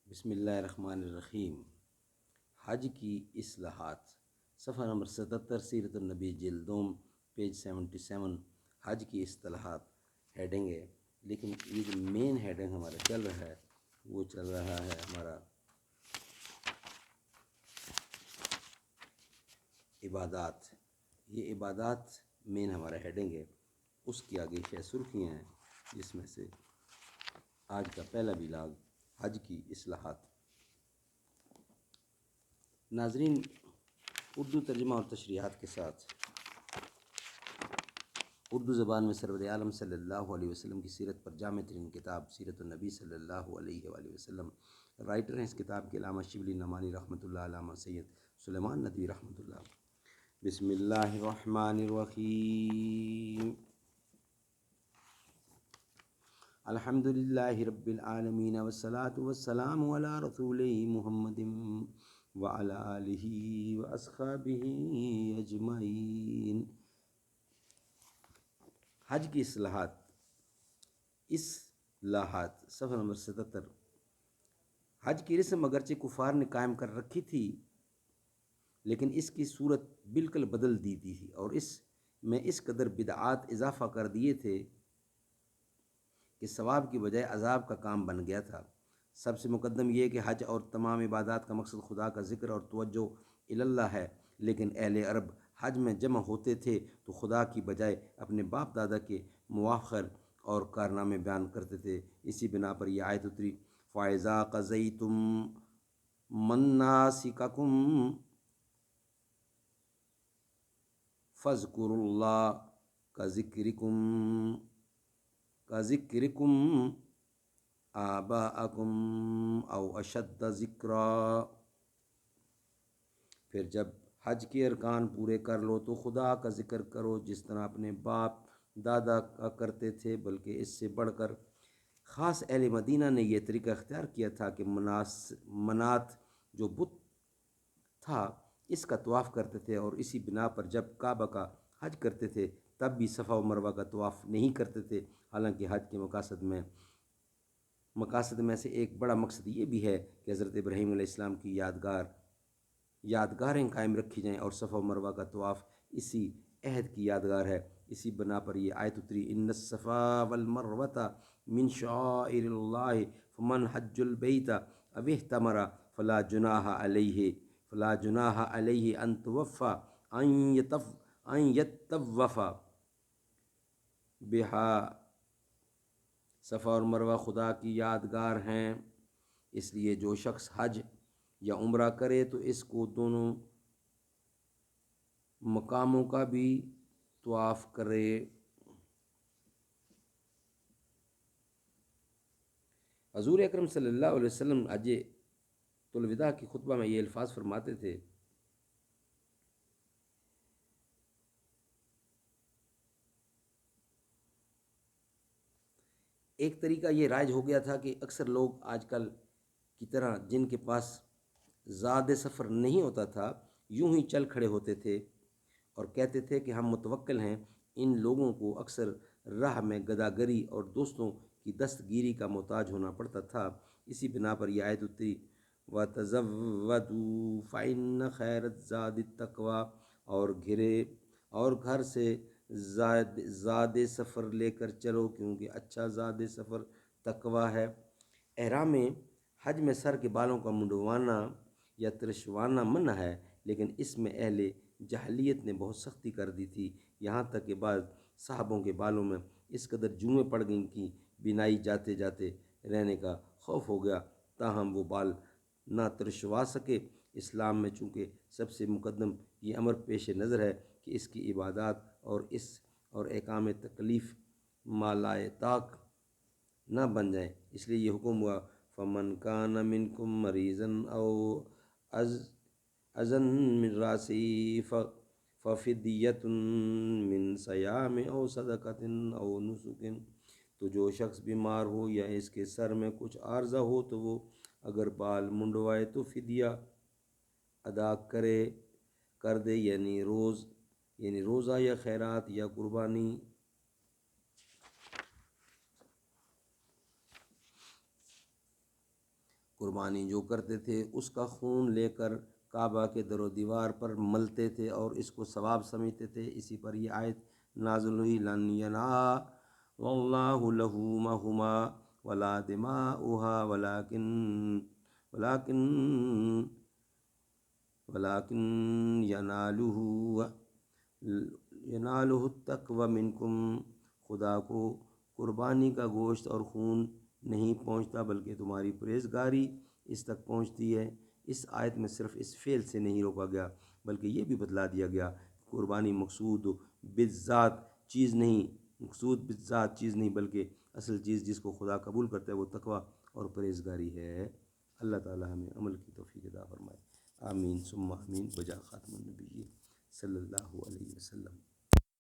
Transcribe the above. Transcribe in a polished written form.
بسم اللہ الرحمن الرحیم۔ حج کی اصلاحات، صفحہ نمبر 77، سیرت النبی جلدوم، پیج 77۔ حج کی اصطلاحات ہیڈنگ ہے، لیکن یہ جو مین ہیڈنگ ہمارا چل رہا ہے وہ چل رہا ہے ہمارا عبادات۔ یہ عبادات مین ہمارا ہیڈنگ ہے، اس کی آگے 6 سرخیاں ہیں، جس میں سے آج کا پہلا ولاگ حج کی اصلاحات۔ ناظرین، اردو ترجمہ اور تشریحات کے ساتھ اردو زبان میں سرور عالم صلی اللہ علیہ وسلم کی سیرت پر جامع ترین کتاب سیرت النبی صلی اللہ علیہ وآلہ وسلم۔ رائٹر ہیں اس کتاب کے علامہ شبلی نعمانی رحمۃ اللہ، علامہ سید سلیمان ندوی رحمۃ اللہ۔ بسم اللہ الرحمن الرحیم۔ الحمد للہ رب العالمین والصلاة والسلام علی رسولہ محمد وعلی آلہ واصحابہ اجمعین۔ حج کی اصلاحات، صفحہ نمبر 77۔ حج کی رسم اگرچہ کفار نے قائم کر رکھی تھی، لیکن اس کی صورت بالکل بدل دی تھی اور اس میں اس قدر بدعات اضافہ کر دیے تھے کہ ثواب کی بجائے عذاب کا کام بن گیا تھا۔ سب سے مقدم یہ کہ حج اور تمام عبادات کا مقصد خدا کا ذکر اور توجہ اللہ ہے، لیکن اہل عرب حج میں جمع ہوتے تھے تو خدا کی بجائے اپنے باپ دادا کے مواخر اور کارنامے بیان کرتے تھے۔ اسی بنا پر یہ آیت اتری، فَإِذَا قَضَيْتُم مَنَاسِكَكُمْ فَاذْكُرُوا اللَّهَ كَذِكْرِكُمْ آباءکم او اشد ذکرا۔ پھر جب حج کے ارکان پورے کر لو تو خدا کا ذکر کرو جس طرح اپنے باپ دادا کا کرتے تھے، بلکہ اس سے بڑھ کر۔ خاص اہل مدینہ نے یہ طریقہ اختیار کیا تھا کہ منات جو بت تھا اس کا طواف کرتے تھے، اور اسی بنا پر جب کعبہ کا حج کرتے تھے تب بھی صفا و مروہ کا طواف نہیں کرتے تھے۔ حالانکہ حج کے مقاصد میں سے ایک بڑا مقصد یہ بھی ہے کہ حضرت ابراہیم علیہ السلام کی یادگاریں قائم رکھی جائیں، اور صفا و مروہ کا طواف اسی عہد کی یادگار ہے۔ اسی بنا پر یہ آیت اتری، ان الصفا والمروۃ من شعائر اللہ فمن حج البیت او اعتمر فلا جناح علیہ ان یطوف بہا۔ صفا اور مروہ خدا کی یادگار ہیں، اس لیے جو شخص حج یا عمرہ کرے تو اس کو دونوں مقاموں کا بھی طواف کرے۔ حضور اکرم صلی اللہ علیہ وسلم حج الوداع کی خطبہ میں یہ الفاظ فرماتے تھے، ایک طریقہ یہ رائج ہو گیا تھا کہ اکثر لوگ آج کل کی طرح جن کے پاس زاد سفر نہیں ہوتا تھا یوں ہی چل کھڑے ہوتے تھے اور کہتے تھے کہ ہم متوکل ہیں۔ ان لوگوں کو اکثر راہ میں گداگری اور دوستوں کی دستگیری کا محتاج ہونا پڑتا تھا۔ اسی بنا پر یہ آیت اتری، وَتَزَوَّدُوا فَإِنَّ خَيْرَ الزَّادِ التَّقْوَىٰ، اور گھر سے زاد سفر لے کر چلو کیونکہ اچھا زاد سفر تقویٰ ہے۔ احرام حج میں سر کے بالوں کا منڈوانا یا ترشوانا منع ہے، لیکن اس میں اہل جاہلیت نے بہت سختی کر دی تھی، یہاں تک کہ بعض صحابوں کے بالوں میں اس قدر جوئیں پڑ گئیں کہ بینائی جاتے جاتے رہنے کا خوف ہو گیا، تاہم وہ بال نہ ترشوا سکے۔ اسلام میں چونکہ سب سے مقدم یہ امر پیش نظر ہے کہ اس کی عبادات اور احکام تکلیف مالائے طاق نہ بن جائیں، اس لیے یہ حکم ہوا، فَمَنْ كَانَ مِنْكُمْ مَرِيضًا أَوْ أَذًى مِنْ رَأْسِهِ فَفِدْيَةٌ مِنْ صِيَامٍ أَوْ صَدَقَةٍ أَوْ نُسُكٍ۔ تو جو شخص بیمار ہو یا اس کے سر میں کچھ عارضہ ہو تو وہ اگر بال منڈوائے تو فدیہ ادا کر دے، یعنی روزہ یا خیرات یا قربانی۔ قربانی جو کرتے تھے اس کا خون لے کر کعبہ کے در و دیوار پر ملتے تھے اور اس کو ثواب سمجھتے تھے. اسی پر یہ آیت نازل ہوئی لن ینال واللہ لحومہما ولا دماؤہا ولکن ینالہ التقوی منکم. خدا کو قربانی کا گوشت اور خون نہیں پہنچتا بلکہ تمہاری پرہیزگاری اس تک پہنچتی ہے. اس آیت میں صرف اس فعل سے نہیں روکا گیا بلکہ یہ بھی بتلا دیا گیا قربانی مقصود بالذات چیز نہیں بلکہ اصل چیز جس کو خدا قبول کرتا ہے وہ تقوی اور پرہیزگاری ہے. اللہ تعالی ہمیں عمل کی توفیق عطا فرمائے. آمین ثم آمین. بجا خاتم النبیین صلی اللہ علیہ وسلم.